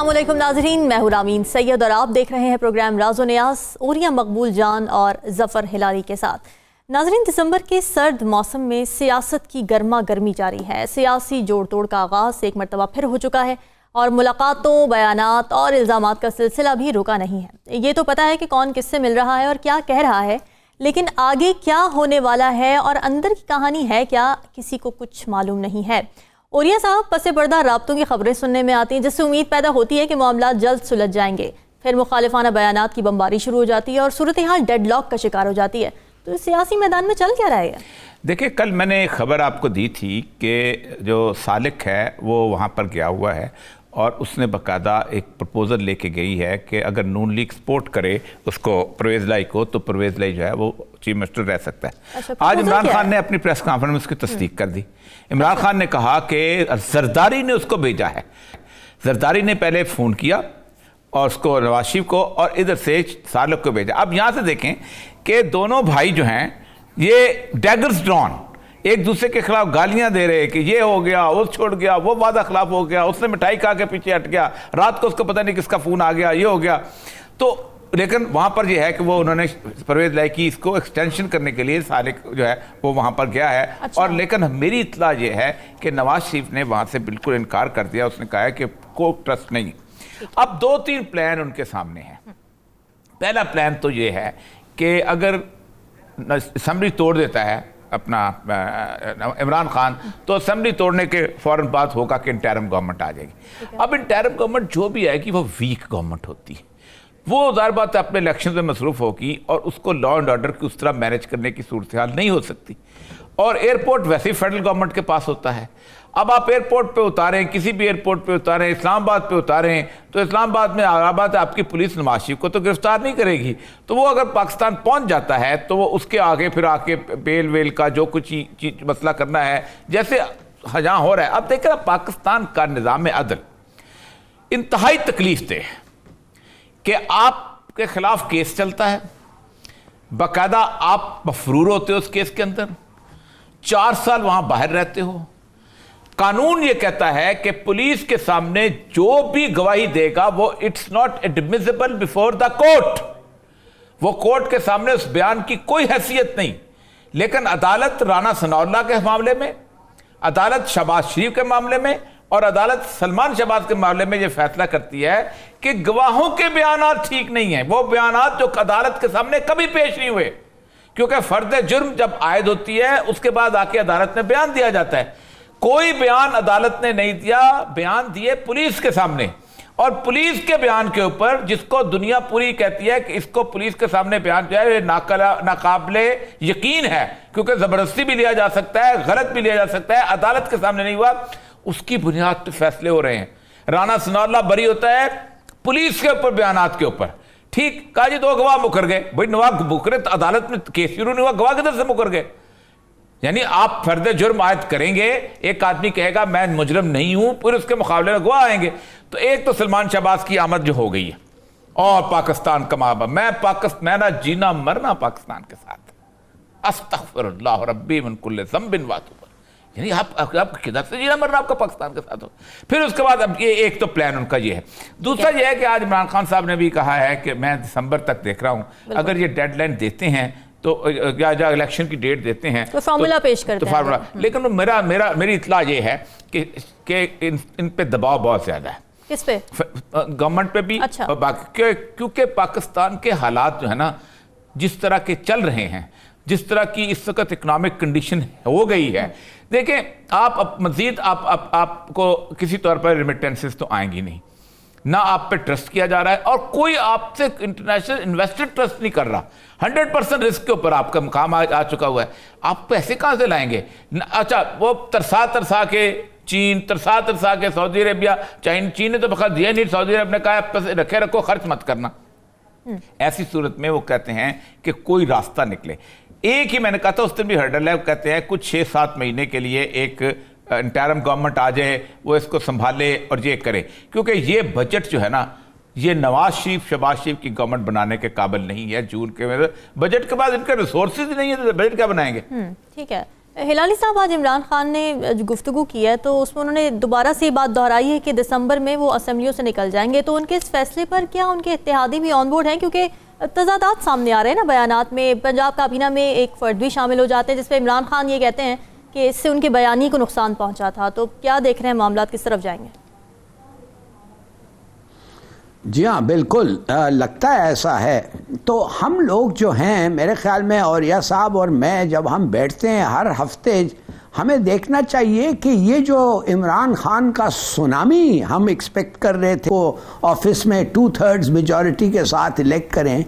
अस्सलामुअलैकुम नाज़रीन, मैं हूं रामीन सैयद और आप देख रहे हैं प्रोग्राम राज़ो नियाज़ ओरिया मकबूल जान और ज़फ़र हिलारी के साथ। नाज़रीन, दिसंबर के सर्द मौसम में सियासत की गर्मा गर्मी जारी है। सियासी जोड़ तोड़ का आगाज़ एक मरतबा फिर हो चुका है और मुलाकातों, बयानात और इल्ज़ामात का सिलसिला भी रुका नहीं है। ये तो पता है कि कौन किससे मिल रहा है और क्या कह रहा है, लेकिन आगे क्या होने वाला है और अंदर की कहानी है क्या, किसी को कुछ मालूम नहीं है। ओरिया साहब, पसे पर्दा राब्तों की खबरें सुनने में आती हैं जिससे उम्मीद पैदा होती है कि मामला जल्द सुलझ जाएंगे। फिर मुखालिफाना बयानात की बमबारी शुरू हो जाती है और सूरत हाल डेडलॉक का शिकार हो जाती है। तो इस सियासी मैदान में चल क्या रहा है? देखिए, कल मैंने खबर आपको दी थी कि जो सालिक है वो वहाँ पर गया हुआ है और उसने बाकायदा एक प्रपोज़ल लेके गई है कि अगर नून लीग सपोर्ट करे उसको, परवेज़ लाई को, तो परवेज़ लाई जो है वो चीफ मिनिस्टर रह सकता है। अच्छा, आज इमरान खान ने अपनी प्रेस कॉन्फ्रेंस में उसकी तस्दीक कर दी। इमरान खान ने कहा कि जरदारी ने उसको भेजा है। जरदारी ने पहले फ़ोन किया और उसको, नवाज शरीफ को, और इधर से सालिक को भेजा। अब यहाँ से देखें कि दोनों भाई जो हैं ये डैगर्स ड्रॉन एक दूसरे के खिलाफ गालियां दे रहे हैं कि ये हो गया, वो छोड़ गया, वो वादा खिलाफ हो गया, उसने मिठाई खा के पीछे हट गया, रात को उसको पता नहीं किसका फ़ोन आ गया, ये हो गया। तो लेकिन वहाँ पर यह है कि वो उन्होंने परवेज़ लाई की इसको एक्सटेंशन करने के लिए सालिक जो है वो वहाँ पर गया है। अच्छा। और लेकिन मेरी इत्तला ये है कि नवाज शरीफ ने वहाँ से बिल्कुल इनकार कर दिया। उसने कहा है कि कोई ट्रस्ट नहीं। अब 2-3 प्लान उनके सामने हैं। पहला प्लान तो ये है कि अगर असम्बली तोड़ देता है अपना इमरान खान, तो असेंबली तोड़ने के फ़ौरन बाद होगा कि इंटरिम गवर्नमेंट आ जाएगी। अब इंटरिम गवर्नमेंट जो भी आएगी वो वीक गवर्नमेंट होती है, वो ज़ाहिर बात है अपने इलेक्शन में मसरूफ़ होगी और उसको लॉ एंड ऑर्डर की उस तरह मैनेज करने की सूरत हाल नहीं हो सकती। और एयरपोर्ट वैसे ही फेडरल गवर्नमेंट के पास होता है। अब आप एयरपोर्ट पे उतारें, किसी भी एयरपोर्ट पे उतारें, इस्लामाबाद पे उतारें, तो इस्लामाबाद में आबाद आपकी पुलिस नवाज शरीफ को तो गिरफ्तार नहीं करेगी। तो वो अगर पाकिस्तान पहुंच जाता है तो वो उसके आगे फिर आके बेल वेल का जो कुछ चीज मसला करना है जैसे यहाँ हो रहा है। अब देखें, पाकिस्तान का निज़ाम अदल इंतहाई तकलीफ दे कि आपके खिलाफ केस चलता है, बाकायदा आप मफरूर होते हो उस केस के अंदर, 4 साल वहां बाहर रहते हो। कानून ये कहता है कि पुलिस के सामने जो भी गवाही देगा वो it's not admissible before the court, वो कोर्ट के सामने उस बयान की कोई हैसियत नहीं। लेकिन अदालत राना सनाउल्लाह के मामले में, अदालत शहबाज शरीफ के मामले में और अदालत सलमान शहबाज के मामले में यह फैसला करती है कि गवाहों के बयान ठीक नहीं है, वो बयान जो अदालत के सामने कभी पेश नहीं हुए, क्योंकि फर्द जुर्म जब आयद होती है उसके बाद आके अदालत में बयान दिया जाता है। कोई बयान अदालत ने नहीं दिया, बयान दिए पुलिस के सामने, और पुलिस के बयान के ऊपर जिसको दुनिया पूरी कहती है कि इसको पुलिस के सामने बयान जो है नाकाबिले यकीन है, क्योंकि जबरदस्ती भी लिया जा सकता है, गलत भी लिया जा सकता है, अदालत के सामने नहीं हुआ, उसकी बुनियाद पर फैसले हो रहे हैं। राना सनाउल्लाह बरी होता है पुलिस के ऊपर, बयानात के ऊपर। ठीक कहा जी, 2 गवाह मुकर गए। भाई गवाह मुकरे तो अदालत में केस शुरू नहीं हुआ, गवाह किधर से मुकर गए? यानी आप फर्द जुर्म आयद करेंगे, एक आदमी कहेगा मैं मुजरिम नहीं हूं, फिर उसके मुकाबले में गवाह आएंगे। तो एक तो सलमान शहबाज की आमद जो हो गई है और पाकिस्तान का माबा, मैं ना जीना मरना पाकिस्तान के साथ, अस्तगफिरुल्लाह रब्बी मिन कुल्लि ज़ंबिन व अतूब। यानी आप किधर से जीना मरना आपका पाकिस्तान के साथ हो। फिर उसके बाद अब ये एक तो प्लान उनका ये है। दूसरा ये है कि आज इमरान खान साहब ने भी कहा है कि मैं दिसंबर तक देख रहा हूं, अगर ये डेडलाइन देते हैं तो या इलेक्शन की डेट देते हैं तो फार्मूला पेश करते हैं। फार्मूला, लेकिन मेरी इत्तला ये है कि इन पे दबाव बहुत ज्यादा है। किस पे? गवर्नमेंट पे भी। अच्छा। क्योंकि पाकिस्तान के हालात जो है ना, जिस तरह के चल रहे हैं, जिस तरह की इस वक्त इकोनॉमिक कंडीशन हो गई है, देखें आप मजीद आपको किसी तौर पर रिमिटेंसेस तो आएंगी नहीं, ना आप पे ट्रस्ट किया जा रहा है और कोई आपसे इंटरनेशनल इन्वेस्टर ट्रस्ट नहीं कर रहा। 100% रिस्क के ऊपर आपका मुकाम आ चुका हुआ है, आप पैसे कहाँ से लाएंगे? अच्छा, वो तरसा के चीन, तरसा के सऊदी अरेबिया, चीन ने तो बखत दिया नहीं, सऊदी अरब ने कहा पैसे रखे रखो, खर्च मत करना। ऐसी सूरत में वो कहते हैं कि कोई रास्ता निकले। एक ही मैंने कहा था उस दिन भी हर्डल है, वो कहते हैं कुछ 6-7 महीने के लिए एक इंटरिम गवर्नमेंट आ जाए, वो इसको संभाले और ये करे, क्योंकि ये बजट जो है ना, ये नवाज शरीफ शहबाज शरीफ की गवर्नमेंट बनाने के काबिल नहीं है। जून के बजट के बाद इनके रिसोर्सेज नहीं है, तो बजट क्या बनाएंगे? ठीक है। हिलाली साहब, आज इमरान खान ने जो गुफ्तगू की है तो उसमें उन्होंने दोबारा से ये बात दोहराई है कि दिसंबर में वो असेंबलियों से निकल जाएंगे, तो उनके इस फैसले पर क्या उनके इत्तेहादी भी ऑन बोर्ड हैं? क्योंकि तजादात सामने आ रहे हैं ना बयानात में। पंजाब काबीना में एक फ़र्द भी शामिल हो जाते हैं जिस पर इमरान खान ये कहते हैं कि इससे उनकी बयानी को नुकसान पहुँचा था। तो क्या देख रहे हैं, मामला किस तरफ जाएंगे? जी हाँ, बिल्कुल लगता है ऐसा है। तो हम लोग जो हैं, मेरे ख्याल में औरिया साहब और मैं जब हम बैठते हैं हर हफ्ते, हमें देखना चाहिए कि ये जो इमरान खान का सुनामी हम एक्सपेक्ट कर रहे थे वो ऑफिस में 2/3 मेजॉरिटी के साथ इलेक्ट करें,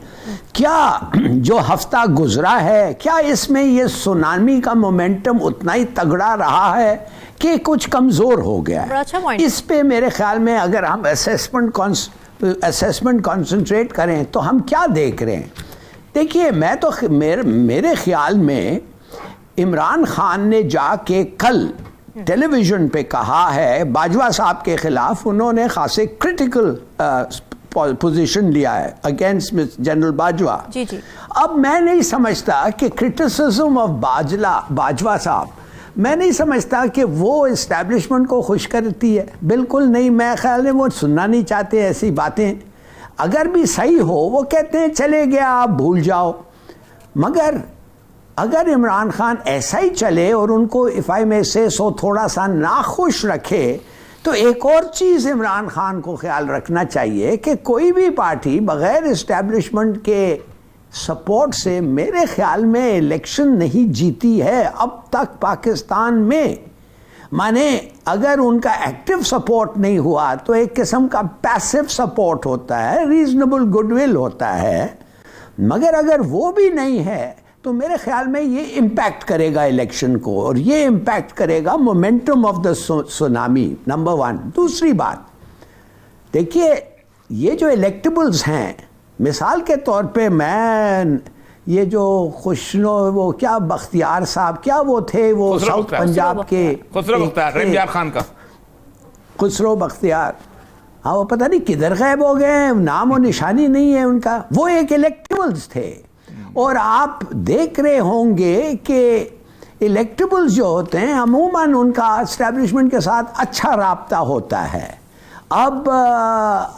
क्या जो हफ्ता गुजरा है क्या इसमें ये सुनामी का मोमेंटम उतना ही तगड़ा रहा है कि कुछ कमज़ोर हो गया है? अच्छा, इस पे मेरे ख्याल में अगर हम असेसमेंट कॉन्सेंट्रेट करें तो हम क्या देख रहे हैं? देखिए, मैं तो मेरे ख्याल में इमरान खान ने जाके कल टेलीविज़न पे कहा है, बाजवा साहब के खिलाफ उन्होंने खासे क्रिटिकल पोजीशन लिया है अगेंस्ट जनरल बाजवा। जी जी। अब मैं नहीं समझता कि क्रिटिसिज्म ऑफ बाजवा साहब, मैं नहीं समझता कि वो इस्टेब्लिशमेंट को खुश करती है, बिल्कुल नहीं। मैं ख्याल में वो सुनना नहीं चाहते ऐसी बातें। अगर भी सही हो वो कहते हैं चले गया आप भूल जाओ, मगर अगर इमरान खान ऐसा ही चले और उनको इफ़ आई में से सो थोड़ा सा नाखुश रखे, तो एक और चीज़ इमरान खान को ख्याल रखना चाहिए कि कोई भी पार्टी बग़ैर इस्टेब्लिशमेंट के सपोर्ट से मेरे ख्याल में इलेक्शन नहीं जीती है अब तक पाकिस्तान में। माने अगर उनका एक्टिव सपोर्ट नहीं हुआ तो एक किस्म का पैसिव सपोर्ट होता है, रीजनेबल गुडविल होता है, मगर अगर वो भी नहीं है तो मेरे ख्याल में ये इम्पैक्ट करेगा इलेक्शन को, और ये इम्पैक्ट करेगा momentum of the tsunami, number 1। दूसरी बात, देखिए ये जो इलेक्टेबल्स हैं, मिसाल के तौर पे मैं ये जो वो क्या बख्तियार साहब, क्या वो थे वो साउथ पंजाब के खुसरो बख्तियार, हाँ वो पता नहीं किधर गायब हो गए, नाम और निशानी नहीं है उनका। वो एक इलेक्टेबल्स थे, और आप देख रहे होंगे कि इलेक्टेबल्स जो होते हैं अमूमन उनका एस्टेब्लिशमेंट के साथ अच्छा राब्ता होता है। अब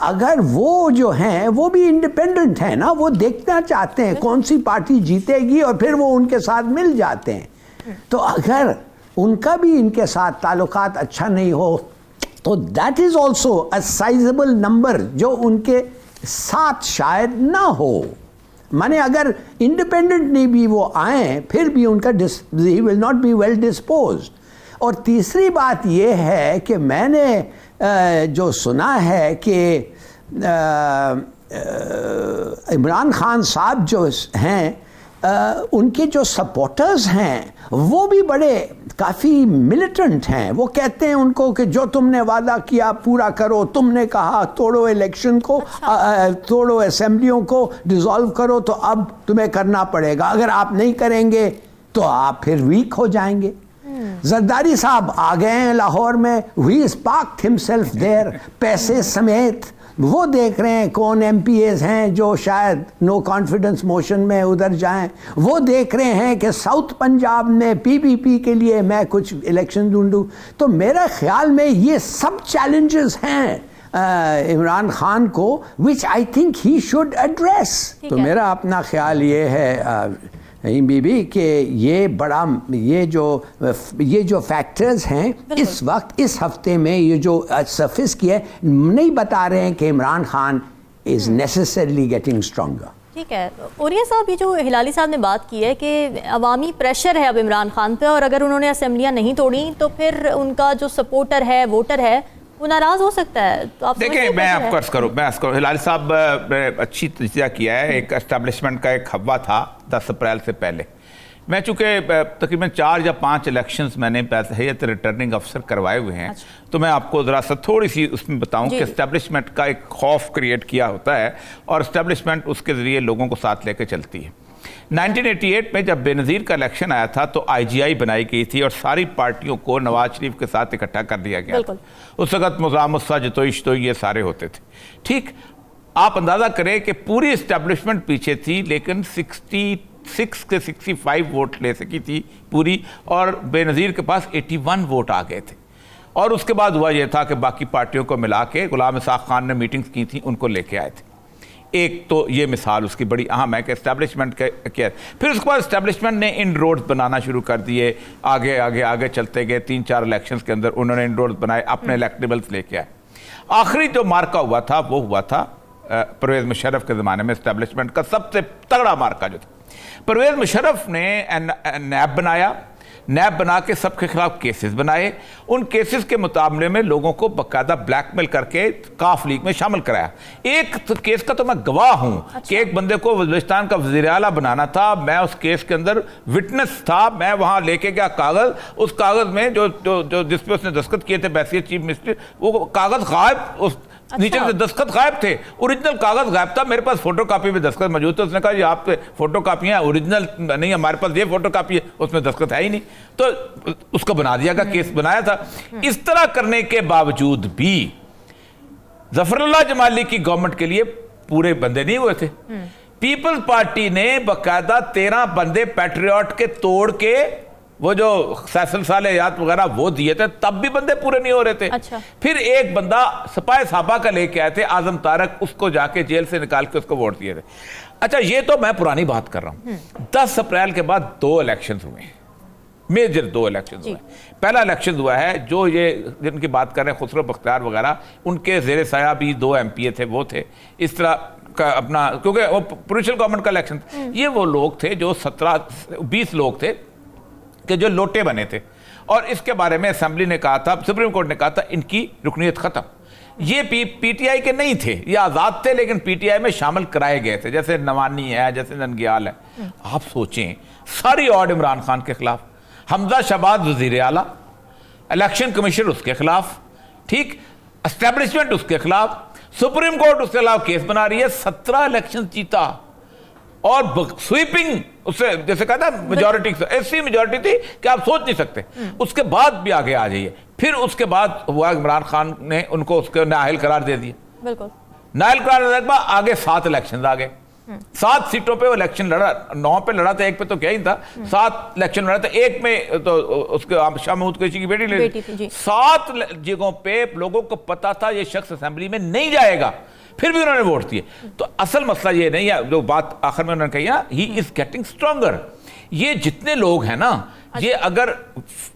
अगर वो जो हैं वो भी इंडिपेंडेंट हैं ना, वो देखना चाहते हैं कौन सी पार्टी जीतेगी और फिर वो उनके साथ मिल जाते हैं। तो अगर उनका भी इनके साथ ताल्लुकात अच्छा नहीं हो तो that is also a sizable number जो उनके साथ शायद ना हो। माने अगर इंडिपेंडेंट नहीं भी वो आए फिर भी उनका he will not be well disposed. और तीसरी बात ये है कि मैंने जो सुना है कि इमरान खान साहब जो हैं उनके जो सपोर्टर्स हैं वो भी बड़े काफ़ी मिलिटेंट हैं। वो कहते हैं उनको कि जो तुमने वादा किया पूरा करो, तुमने कहा तोड़ो इलेक्शन को, तोड़ो असेंबलियों को, डिसॉल्व करो, तो अब तुम्हें करना पड़ेगा, अगर आप नहीं करेंगे तो आप फिर वीक हो जाएंगे। जरदारी साहब आ गए हैं लाहौर में, he is parked himself there, पैसे समेत। वो देख रहे हैं कौन एमपीएस हैं जो शायद नो कॉन्फिडेंस मोशन में उधर जाएं। वो देख रहे हैं कि साउथ पंजाब में पीपीपी के लिए मैं कुछ इलेक्शन ढूंढूं। तो मेरा ख्याल में ये सब चैलेंजेस हैं इमरान खान को, which I think he should address. तो मेरा अपना ख्याल ये है बीबी कि ये जो फैक्टर्स हैं इस वक्त इस हफ्ते में ये जो सरफेस किए नहीं बता रहे हैं कि Imran Khan is necessarily getting stronger. ठीक है औरिया साहब, ये जो हिलाली साहब ने बात की है कि अवामी प्रेशर है अब इमरान खान पे, और अगर उन्होंने असेंबलियां नहीं तोड़ी तो फिर उनका जो सपोर्टर है, वोटर है, वो नाराज हो सकता है। तो आप देखिए, मैं आपको अर्ज करूँ, हिलाली साहब अच्छी तजिया किया है। एक एस्टेब्लिशमेंट का एक हवा था 10 अप्रैल से पहले। मैं चूँकि तकरीबन 4 या 5 इलेक्शंस मैंने हैयत रिटर्निंग अफसर करवाए हुए हैं। अच्छा। तो मैं आपको ज़रा सा थोड़ी सी उसमें बताऊं कि एस्टेब्लिशमेंट का एक खौफ क्रिएट किया होता है और एस्टेब्लिशमेंट उसके ज़रिए लोगों को साथ लेकर चलती है। 1988 में जब बेनज़ीर का इलेक्शन आया था तो IGI बनाई गई थी और सारी पार्टियों को नवाज शरीफ के साथ इकट्ठा कर दिया गया था। उस वक़्त मुज़ामुस्सा जतोई ये सारे होते थे। ठीक, आप अंदाज़ा करें कि पूरी इस्टेब्लिशमेंट पीछे थी, लेकिन 6 के 65 वोट ले सकी थी पूरी, और बेनज़ीर के पास 81 वोट आ गए थे। और उसके बाद हुआ यह था कि बाकी पार्टियों को मिला के गुलाम इसाक खान ने मीटिंग्स की थी, उनको लेके आए थे। एक तो ये मिसाल उसकी बड़ी अहम है कि इस्टेब्लिशमेंट के फिर उसके बाद इस्टेब्लिशमेंट ने इन रोड्स बनाना शुरू कर दिए, आगे आगे आगे चलते गए। 3-4 इलेक्शंस के अंदर उन्होंने इन रोड्स बनाए, अपने इलेक्टेबल्स लेके आए। आखिरी जो मार्का हुआ था वो हुआ था परवेज़ मुशर्रफ के ज़माने में। इस्टेब्लिशमेंट का सबसे तगड़ा मार्का जो था, परवेज़ मुशर्रफ ने नैब बनाया, नैब बना के सबके खिलाफ केसेस बनाए। उन केसेस के मुकाबले में लोगों को बाकायदा ब्लैकमेल करके काफ लीग में शामिल कराया। एक तो केस का तो मैं गवाह हूं कि एक बंदे को बलूचिस्तान का वज़ीर आला बनाना था, मैं उस केस के अंदर विटनेस था। मैं वहां लेके गया कागज, उस कागज में जो जिस पे उसने दस्तखत किए थे बैसियत चीफ मिनिस्टर, वो कागज गायब, उस नीचे से दस्तखत गायब थे, ओरिजिनल कागज गायब था। मेरे पास फोटो कापी में दस्तखत मौजूद थे। उसने कहा ये आप पे फोटो कापी है, ओरिजिनल नहीं, हमारे पास ये फोटो कापी है, उसमें दस्तखत है ही नहीं। तो उसको बना दिया गया, केस बनाया था। इस तरह करने के बावजूद भी ज़फ़रुल्लाह जमाली की गवर्नमेंट के लिए पूरे बंदे नहीं हुए थे। पीपल्स पार्टी ने बाकायदा 13 बंदे पैट्रियट के तोड़ के वो जो फैसल सालेयात वगैरह वो दिए थे, तब भी बंदे पूरे नहीं हो रहे थे। अच्छा। फिर एक बंदा सपाए साहबा का लेके आए थे, आजम तारक, उसको जाके जेल से निकाल के उसको वोट दिए थे। अच्छा, ये तो मैं पुरानी बात कर रहा हूं। 10 अप्रैल के बाद 2 इलेक्शन हुए, मेजर 2 इलेक्शन हुए। पहला इलेक्शन हुआ है जो ये जिनकी बात कर रहे हैं खुसरो बख्तियार वगैरह, उनके जेर साया भी 2 MPA थे, वो थे इस तरह का अपना, क्योंकि वो प्रोविंशियल गवर्नमेंट का इलेक्शन। ये वो लोग थे जो 17-20 लोग थे कि जो लोटे बने थे, और इसके बारे में असेंबली ने कहा था, सुप्रीम कोर्ट ने कहा था इनकी रुकनीत खत्म। ये PTI के नहीं थे, ये आज़ाद थे, लेकिन PTI में शामिल कराए गए थे, जैसे नवानी है, जैसे ननगियाल है। आप सोचें, सारी ऑड इमरान खान के खिलाफ, हमजा शहबाज वज़ीर आला, इलेक्शन कमीशन उसके खिलाफ, ठीक, एस्टेब्लिशमेंट उसके खिलाफ, सुप्रीम कोर्ट उसके खिलाफ केस बना रही है। 17 इलेक्शन जीता और स्वीपिंग, उससे जैसे कहता है मेजॉरिटी, ऐसी मेजॉरिटी थी कि आप सोच नहीं सकते। उसके बाद भी आगे आ जाइए। फिर उसके बाद हुआ इमरान खान ने उनको उसके नाअहल करार दे दिया। बिल्कुल, नाअहल करार देने के बाद आगे 7 इलेक्शन आ गए। 7 सीटों पे वो इलेक्शन लड़ा, 9 पे लड़ा था, एक पे तो क्या ही था। 7 इलेक्शन लड़ा था, एक में तो उसके शाह महमूद कुरैशी की बेटी ले ली। 7 जगहों पे लोगों को पता था ये शख्स असेंबली में नहीं जाएगा, फिर भी उन्होंने वोट दिए। तो असल मसला ये नहीं है, जो बात आखिर में उन्होंने कही ना, ही इज गेटिंग स्ट्रॉन्गर। ये जितने लोग हैं ना, ये अगर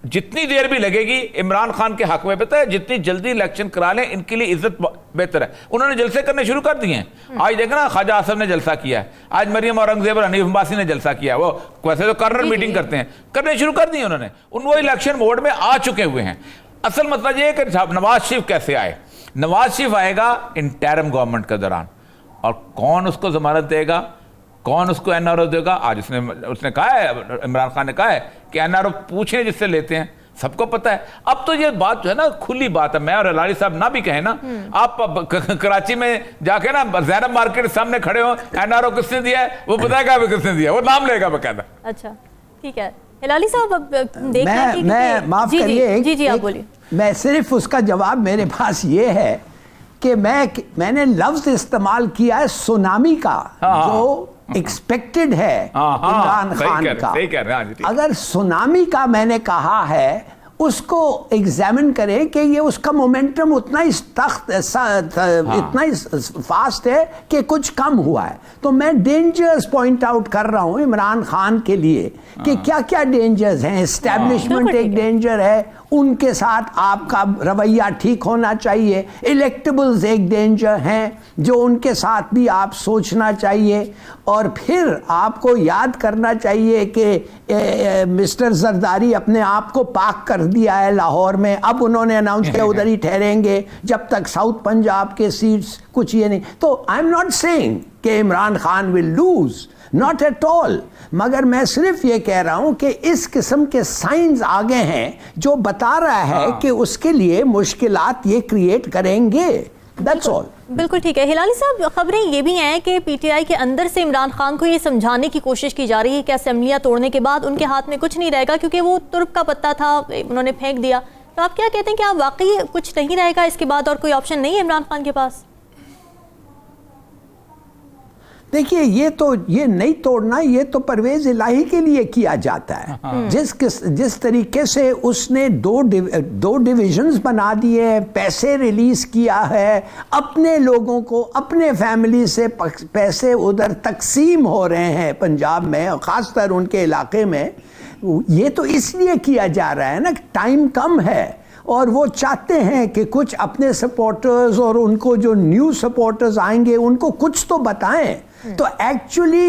जितनी देर भी लगेगी इमरान खान के हक में, पता है जितनी जल्दी इलेक्शन करा लें इनके लिए इज्जत बेहतर है। उन्होंने जलसे करने शुरू कर दिए हैं। आज देखना ना, ख्वाजा आसफ ने जलसा किया है, आज मरियम औरंगजेब और हनीफ अब्बासी ने जलसा किया है। वो वैसे तो कर्नल मीटिंग करते हैं, करने शुरू कर दिए उन्होंने। वो इलेक्शन मोड में आ चुके हुए हैं। असल मतलब ये है कि नवाज शरीफ कैसे आए। नवाज शरीफ आएगा इंटरिम गवर्नमेंट के दौरान, और कौन उसको जमानत देगा, कौन उसको NRO देगा। आज उसने कहा है, इमरान खान ने कहा है कि NRO पूछे जिससे लेते हैं, सबको पता है। अब तो ये बात जो है ना, खुली बात है, मैं और अलारी साहब ना भी कहें ना, आप कराची में जाके ना ज़ैनब मार्केट के सामने खड़े हो, NRO किसने दिया है वो बताएगा, किसने दिया, वो नाम लेगा बकायदा। अच्छा, ठीक है हिलाली साहब, अब देख मैं माफ करिए, जी आप बोलिए। मैं सिर्फ उसका जवाब मेरे पास ये है कि मैंने लफ्ज इस्तेमाल किया है सुनामी का, जो एक्सपेक्टेड है इमरान खान का। अगर सुनामी का मैंने कहा है, उसको एग्जामिन करें कि ये उसका मोमेंटम उतना ही इतना ही फास्ट है कि कुछ कम हुआ है। तो मैं डेंजर्स पॉइंट आउट कर रहा हूं इमरान खान के लिए कि क्या क्या डेंजर्स हैं। एस्टैब्लिशमेंट एक डेंजर है, उनके साथ आपका रवैया ठीक होना चाहिए। इलेक्टेबल्स एक डेंजर हैं जो उनके साथ भी आप सोचना चाहिए। और फिर आपको याद करना चाहिए कि मिस्टर जरदारी अपने आप को पाक कर दिया है लाहौर में। अब उन्होंने अनाउंस किया उधर ही ठहरेंगे जब तक साउथ पंजाब के सीट्स कुछ ये नहीं। तो आई एम नॉट सेइंग कि Imran Khan will lose, not at all, मगर मैं सिर्फ ये कह रहा हूं कि इस किस्म के साइंस आगे हैं जो बता रहा है कि उसके लिए मुश्किलात ये क्रिएट करेंगे। That's all. बिल्कुल ठीक है। हिलाली साहब, खबरें ये भी हैं कि PTI के अंदर से इमरान खान को ये समझाने की कोशिश की जा रही है कि असेंबलियां तोड़ने के बाद उनके हाथ में कुछ नहीं रहेगा, क्योंकि वो तुर्क का पत्ता था, उन्होंने फेंक दिया। तो आप क्या कहते हैं कि आप वाकई कुछ नहीं रहेगा इसके बाद और कोई ऑप्शन नहीं है इमरान खान के पास? देखिए ये नहीं तोड़ना, ये तो परवेज इलाही के लिए किया जाता है। जिस तरीके से उसने दो डिविजन्स बना दिए, पैसे रिलीज किया है, अपने लोगों को अपने फैमिली से पैसे उधर तकसीम हो रहे हैं पंजाब में और खासकर उनके इलाके में, ये तो इसलिए किया जा रहा है ना, टाइम कम है और वो चाहते हैं कि कुछ अपने सपोर्टर्स और उनको जो न्यू सपोर्टर्स आएंगे उनको कुछ तो बताएं। तो एक्चुअली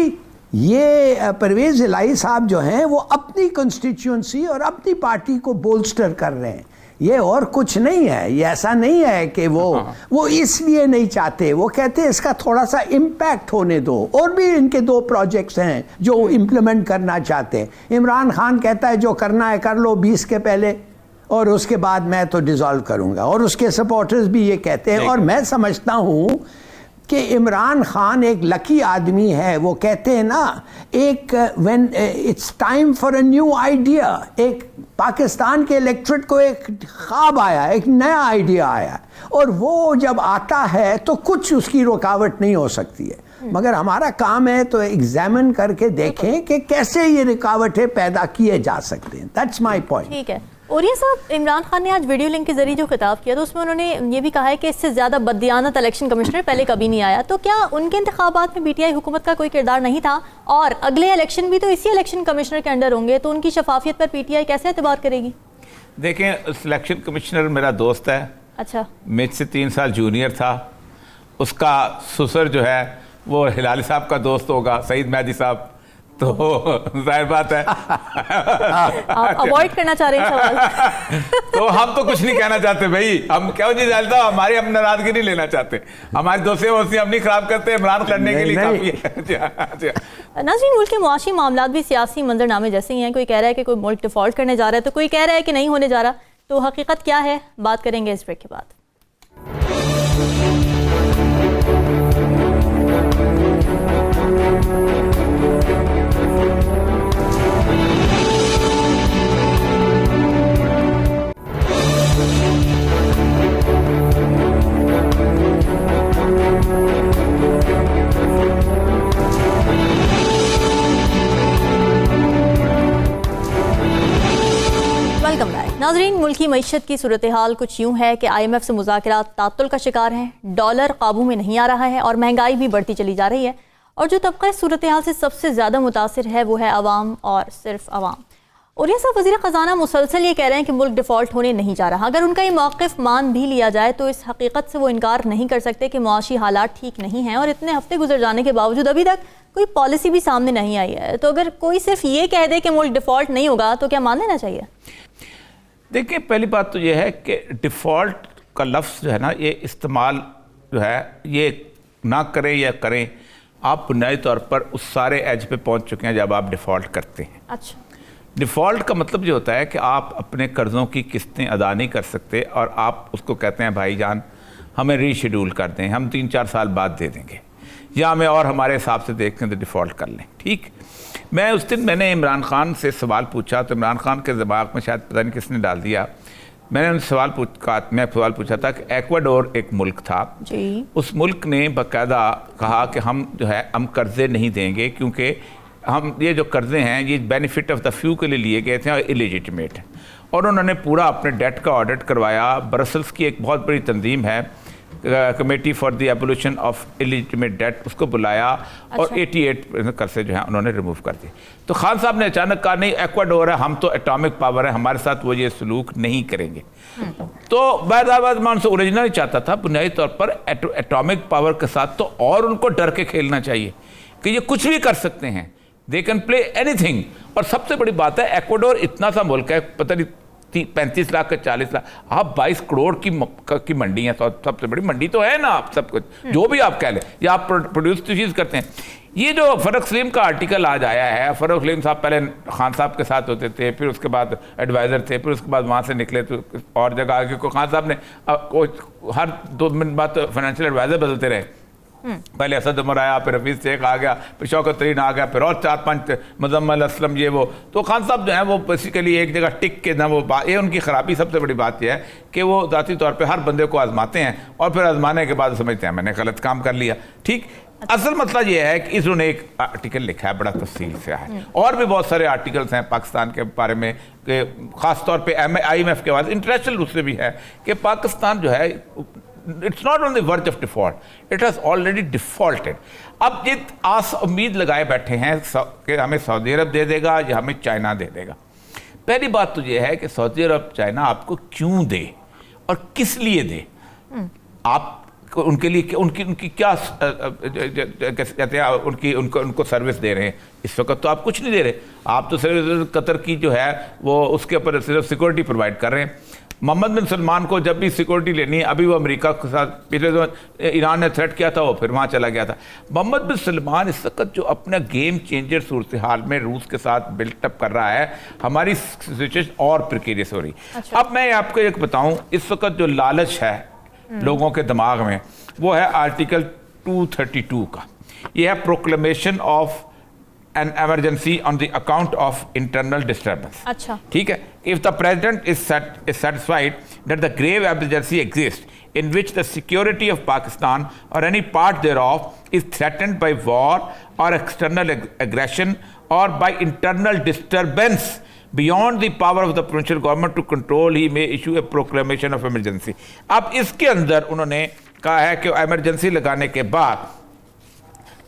ये परवेज इलाही साहब जो हैं वो अपनी कंस्टिट्यूएंसी और अपनी पार्टी को बोल्स्टर कर रहे हैं, ये और कुछ नहीं है। ये ऐसा नहीं है कि वो इसलिए नहीं चाहते, वो कहते हैं इसका थोड़ा सा इम्पैक्ट होने दो। और भी इनके 2 प्रोजेक्ट्स हैं जो इम्प्लीमेंट करना चाहते हैं। इमरान खान कहता है जो करना है कर लो 20 के पहले और उसके बाद मैं तो डिसॉल्व करूंगा, और उसके सपोर्टर्स भी ये कहते हैं। और मैं समझता हूं कि इमरान खान एक लकी आदमी है। वो कहते हैं ना, एक when it's time for a new idea, एक पाकिस्तान के इलेक्ट्रेट को एक ख्वाब आया, एक नया आइडिया आया, और वो जब आता है तो कुछ उसकी रुकावट नहीं हो सकती है। मगर हमारा काम है तो एग्जामिन करके देखें कि कैसे ये रुकावटें पैदा किए जा सकते हैं। That's my point. ठीक है। ओरिया साहब, इमरान खान ने आज वीडियो लिंक के जरिए जो खिताब किया तो उसमें उन्होंने ये भी कहा है कि इससे ज़्यादा बददियानत इलेक्शन कमिश्नर पहले कभी नहीं आया। तो क्या उनके इंतखाबात में पीटीआई हुकूमत का कोई किरदार नहीं था? और अगले इलेक्शन भी तो इसी इलेक्शन कमिश्नर के अंडर होंगे, तो उनकी शफाफियत पर पीटीआई कैसे एतबार करेगी? देखें, सिलेक्शन कमिश्नर मेरा दोस्त है। अच्छा। मुझसे 3 साल जूनियर था। उसका ससुर जो है वो हिलाली साहब का दोस्त होगा, सईद मेहदी साहब। तो जाहिर बात है आप अवॉइड करना चाह रहे हैं सवाल। तो हम तो कुछ नहीं कहना चाहते भाई, हम क्यों जी जालता, हमारी हम नाराजगी नहीं लेना चाहते, हमारी दोस्ती वोस्ती हम नहीं खराब करते, इमरान लड़ने के लिए काफी है। नाज़रीन, मुल्क के मुआशी मामलात भी सियासी मंजरनामे जैसे ही हैं। कोई कह रहा है कि कोई मुल्क डिफॉल्ट करने जा रहा है, तो कोई कह रहा है कि नहीं होने जा रहा। तो हकीकत क्या है, बात करेंगे इस ब्रेक के बाद। नाज़रीन, मुल्की मईशत की सूरत हाल कुछ यूँ है कि IMF से मुज़ाकरात तात्तुल का शिकार हैं, डॉलर काबू में नहीं आ रहा है और महंगाई भी बढ़ती चली जा रही है। और जो तबका इस सूरत हाल से सबसे ज़्यादा मुतासिर है वो है अवाम और सिर्फ अवाम। और ये सब वज़ीर ख़जाना मुसलसल ये कह रहे हैं कि मुल्क डिफ़ॉल्ट होने नहीं जा रहा। अगर उनका ये मौक़िफ़ मान भी लिया जाए तो इस हकीकत से वो इनकार नहीं कर सकते कि मुआशी हालात ठीक नहीं हैं, और इतने हफ्ते गुजर जाने के बावजूद अभी तक कोई पॉलिसी भी सामने नहीं आई है। तो अगर कोई सिर्फ ये कह दे कि मुल्क डिफ़ॉल्ट नहीं होगा तो क्या मान लेना चाहिए? देखिए, पहली बात तो ये है कि डिफ़ॉल्ट का लफ्ज़ जो है ना, ये इस्तेमाल जो है ये ना करें या करें, आप बुनियादी तौर पर उस सारे एज पे पहुंच चुके हैं जब आप डिफ़ॉल्ट करते हैं। अच्छा। डिफ़ॉल्ट का मतलब ये होता है कि आप अपने कर्ज़ों की किस्तें अदा नहीं कर सकते और आप उसको कहते हैं भाईजान हमें रीशेड्यूल कर दें, हम 3-4 साल बाद दे देंगे, या हमें और हमारे हिसाब से देखते तो डिफ़ॉल्ट कर लें। ठीक। मैं उस दिन मैंने इमरान खान से सवाल पूछा तो इमरान खान के दिमाग में शायद पता नहीं किसने डाल दिया, मैंने उनसे सवाल पूछा था कि एक्वाडोर एक मुल्क था जी। उस मुल्क ने बाकायदा कहा कि हम जो है हम कर्ज़े नहीं देंगे क्योंकि हम ये जो कर्ज़े हैं ये बेनिफिट ऑफ द फ्यू के लिए लिए गए थे और इलीजिटिमेट हैं। और उन्होंने पूरा अपने डेट का ऑडिट करवाया। ब्रसल्स की एक बहुत बड़ी तंजीम है committee for the abolition of illegitimate debt, उसको बुलाया। अच्छा। और 88 कर्जे जो है उन्होंने रिमूव कर दिए। तो खान साहब ने अचानक कहा नहीं एक्वाडोर है, हम तो एटॉमिक पावर है, हमारे साथ वो ये सलूक नहीं करेंगे। तो बाद मैं उनसे उलझना नहीं चाहता था बुनियादी तौर पर एटॉमिक पावर के साथ, तो और उनको डर के खेलना चाहिए कि ये कुछ भी कर सकते हैं, दे कैन प्ले एनीथिंग। और सबसे बड़ी बात है एक्वाडोर इतना सा मुल्क है, पता नहीं 35 लाख का 40 लाख, आप 22 करोड़ की मंडी है, सबसे बड़ी मंडी तो है ना, आप सब कुछ जो भी आप कह लें, या आप प्रोड्यूस चीज़ करते हैं। ये जो फ़रख सलीम का आर्टिकल आज आया है, फ़रख सलीम साहब पहले खान साहब के साथ होते थे, फिर उसके बाद एडवाइज़र थे, फिर उसके बाद वहाँ से निकले तो और जगह आगे को खान साहब ने हर 2 मिनट बाद फाइनेंशियल एडवाइज़र बदलते रहे। पहले असद उमर आया, फिर हफीज़ शेख आ गया, फिर शौकत तरीन आ गया, फिर और 4-5 मुजम्मल असलम ये वो। तो खान साहब जो है वो बेसिकली एक जगह टिक के ना, वो ये उनकी ख़राबी सबसे बड़ी बात यह है कि वो ज़ाती तौर पे हर बंदे को आजमाते हैं और फिर आजमाने के बाद समझते हैं मैंने गलत काम कर लिया। ठीक, असल मसला ये है कि इन्होंने एक आर्टिकल लिखा है बड़ा तफसील से है, और भी बहुत सारे आर्टिकल्स हैं पाकिस्तान के बारे में, कि ख़ास तौर पे IMF के बाद इंटरनेशनल रूप से भी है कि पाकिस्तान जो है it's not on the verge of default, it has already defaulted. अब ये आस उम्मीद लगाए बैठे हैं कि हमें सऊदी अरब दे देगा या हमें चाइना दे देगा। पहली बात तो ये है कि सऊदी अरब चाइना आपको क्यों दे और किस लिए दे, आप उनके लिए उनकी क्या कहते हैं उनको सर्विस दे रहे हैं। इस वक्त तो आप कुछ नहीं दे रहे, आप तो सिर्फ कतर की जो है वो उसके ऊपर सिर्फ सिक्योरिटी प्रोवाइड कर रहे हैं। मोहम्मद बिन सलमान को जब भी सिक्योरिटी लेनी है, अभी वो अमेरिका के साथ पिछले जो ईरान ने थ्रेट किया था वो फिर वहाँ चला गया था। मोहम्मद बिन सलमान इस वक्त जो अपना गेम चेंजर सूरत हाल में रूस के साथ बिल्टअप कर रहा है, हमारी सिचुएशन और प्रिकेरियस हो रही। अच्छा। अब मैं आपको एक बताऊं, इस वक्त जो लालच है लोगों के दिमाग में वो है आर्टिकल 232 का। ये है proclamation of N emergency on the account of internal disturbance. अच्छा, ठीक है। If the president is satisfied that the grave emergency exists in which the security of Pakistan or any part thereof is threatened by war or external aggression or by internal disturbance beyond the power of the provincial government to control, he may issue a proclamation of emergency। अब इसके अंदर उन्होंने कहा है कि emergency लगाने के बाद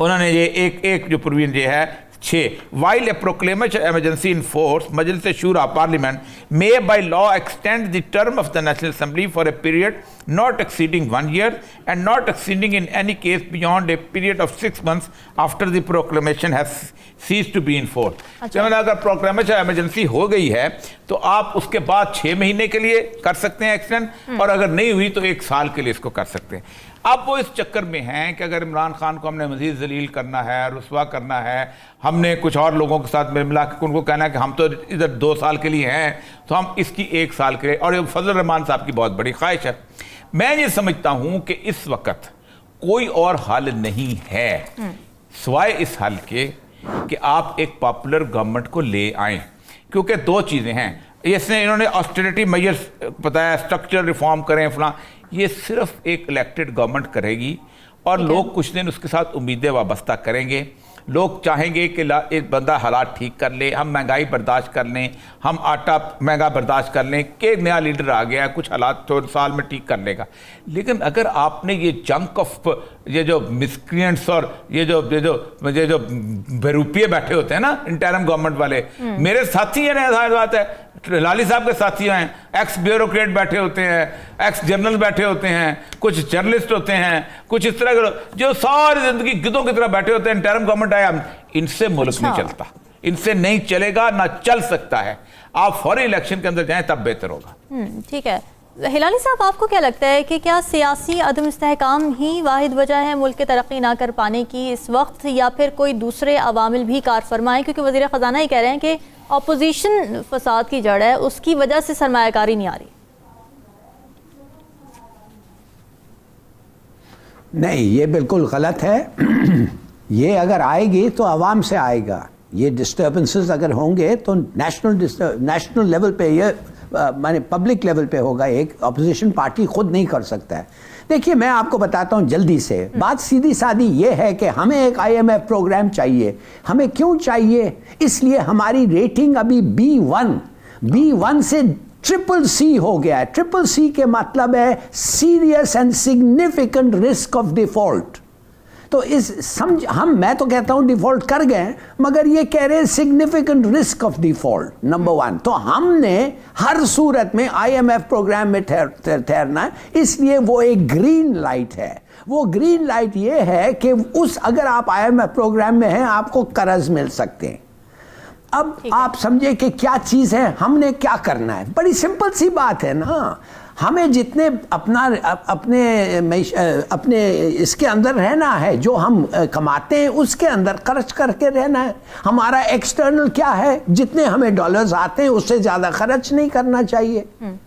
उन्होंने ये एक जो प्रोविजन ये है 6, while a proclamation emergency in force, Majlis Shura Parliament may by law extend the term of the National Assembly for a period not exceeding 1 year and not exceeding in any case beyond a period of 6 months after the proclamation has ceased to be in force। अच्छा। अगर proclamation emergency हो गई है तो आप उसके बाद 6 महीने के लिए कर सकते हैं एक्सटेंड, और अगर नहीं हुई तो 1 साल के लिए इसको कर सकते हैं। अब वो इस चक्कर में हैं कि अगर इमरान खान को हमने मजीद जलील करना है, रुसवा करना है, हमने कुछ और लोगों के साथ मिला के उनको कहना है कि हम तो इधर 2 साल के लिए हैं, तो हम इसकी 1 साल के लिए, और ये फजल रहमान साहब की बहुत बड़ी ख्वाहिश है। मैं ये समझता हूं कि इस वक्त कोई और हल नहीं है सिवाय इस हल के कि आप एक पॉपुलर गवर्नमेंट को ले आएं, क्योंकि 2 चीज़ें हैं। इसने इन्होंने ऑस्टेरिटी मेजर्स बताया, स्ट्रक्चरल रिफॉर्म करें फलां, ये सिर्फ एक इलेक्टेड गवर्नमेंट करेगी और लोग कुछ दिन उसके साथ उम्मीदें वाबस्ता करेंगे। लोग चाहेंगे कि एक बंदा हालात ठीक कर ले, हम महंगाई बर्दाश्त कर लें, हम आटा महंगा बर्दाश्त कर लें कि नया लीडर आ गया है, कुछ हालात 2 साल में ठीक कर लेगा। लेकिन अगर आपने ये जंक ऑफ ये जो मिसक्रिएंट्स और ये जो बेरूपिये बैठे होते हैं ना इंटरिम गवर्नमेंट वाले, मेरे साथी हैं, जाहिर बात है लाली साहब के साथी हैं, एक्स ब्यूरोक्रेट बैठे होते हैं, एक्स जनरल बैठे होते हैं, कुछ जर्नलिस्ट होते हैं, कुछ इस तरह के जो सारी जिंदगी गिद्धों की तरह बैठे होते हैं। इंटरिम गवर्नमेंट आया, इनसे मुल्क नहीं चलता, इनसे नहीं चलेगा, ना चल सकता है। आप फौरी इलेक्शन के अंदर जाएं तब बेहतर होगा। ठीक है हिलाली साहब, आपको क्या लगता है कि क्या सियासी अदम इस्तेहकाम ही वाहिद वजह है मुल्क की तरक्की ना कर पाने की इस वक्त, या फिर कोई दूसरे अवामिल भी कार फरमाएं? क्योंकि वज़ीर ख़जाना ही कह रहे हैं कि अपोजिशन फसाद की जड़ है, उसकी वजह से सरमायाकारी नहीं आ रही। नहीं, ये बिल्कुल गलत है। ये अगर आएगी तो आवाम से आएगा। ये डिस्टर्बेंसेस अगर होंगे तो नेशनल लेवल पे, ये माने पब्लिक लेवल पे होगा। एक अपोजिशन पार्टी खुद नहीं कर सकता है। देखिए, मैं आपको बताता हूं जल्दी से, बात सीधी सादी ये है कि हमें एक IMF प्रोग्राम चाहिए। हमें क्यों चाहिए? इसलिए हमारी रेटिंग अभी B1 से CCC हो गया है। CCC के मतलब है serious and significant risk of default. तो मैं तो कहता हूं डिफॉल्ट कर गए, मगर ये कह रहे हैं significant risk of default, number 1। तो हमने हर सूरत में IMF प्रोग्राम में ठहरना है, इसलिए वो एक ग्रीन लाइट है। वो ग्रीन लाइट ये है कि अगर आप IMF प्रोग्राम में हैं, आपको कर्ज मिल सकते हैं। अब आप समझे कि क्या चीज़ है, हमने क्या करना है। बड़ी सिंपल सी बात है ना, हमें जितने अपने इसके अंदर रहना है, जो हम कमाते हैं उसके अंदर खर्च करके रहना है। हमारा एक्सटर्नल क्या है, जितने हमें डॉलर्स आते हैं उससे ज़्यादा खर्च नहीं करना चाहिए,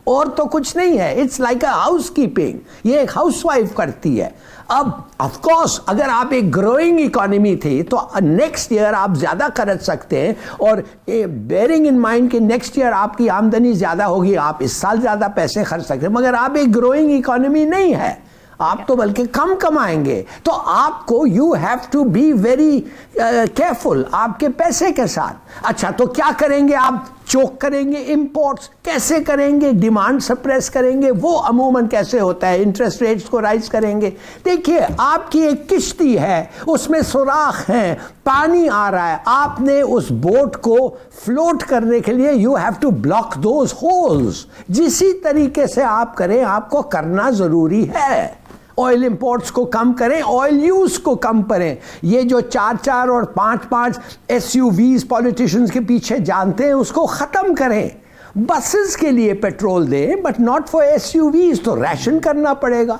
और तो कुछ नहीं है। It's like a house keeping, ये एक हाउसवाइफ करती है। अब ऑफ कोर्स अगर आप एक ग्रोइंग इकोनॉमी थी तो नेक्स्ट ईयर आप ज़्यादा खर्च सकते हैं, और बेयरिंग इन माइंड कि नेक्स्ट ईयर आपकी आमदनी ज़्यादा होगी, आप इस साल ज़्यादा पैसे खर्च सकते हैं। मगर आप एक ग्रोइंग इकोनॉमी नहीं है, आप तो बल्कि कम कमाएंगे। तो आपको you have to be very careful आपके पैसे के साथ। अच्छा, तो क्या करेंगे आप? चोक करेंगे इंपोर्ट्स। कैसे करेंगे? डिमांड सप्रेस करेंगे। वो अमूमन कैसे होता है? इंटरेस्ट रेट्स को राइज करेंगे। देखिए, आपकी एक किश्ती है, उसमें सुराख हैं, पानी आ रहा है, आपने उस बोट को फ्लोट करने के लिए you have to block those holes. जिसी तरीके से आप करें, आपको करना जरूरी है। ऑयल इंपोर्ट्स को कम करें, ऑयल यूज को कम करें। ये जो 4-4 और 5-5 SUVs पॉलिटिशियंस के पीछे जानते हैं, उसको खत्म करें। बसेस के लिए पेट्रोल दें, बट नॉट फॉर SUVs। तो राशन करना पड़ेगा।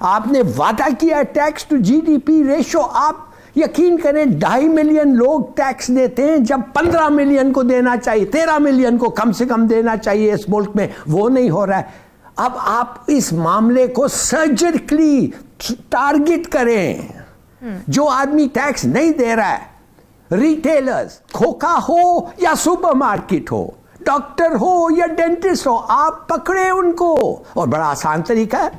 आपने वादा किया टैक्स टू GDP रेशो, आप यकीन करें 2.5 मिलियन लोग टैक्स देते हैं, जब 15 मिलियन को देना चाहिए, 13 मिलियन को कम से कम देना चाहिए इस मुल्क में, वो नहीं हो रहा है। अब आप इस मामले को सर्जिकली टारगेट करें। जो आदमी टैक्स नहीं दे रहा है, रिटेलर्स, खोखा हो या सुपरमार्केट हो, डॉक्टर हो या डेंटिस्ट हो, आप पकड़े उनको। और बड़ा आसान तरीका है,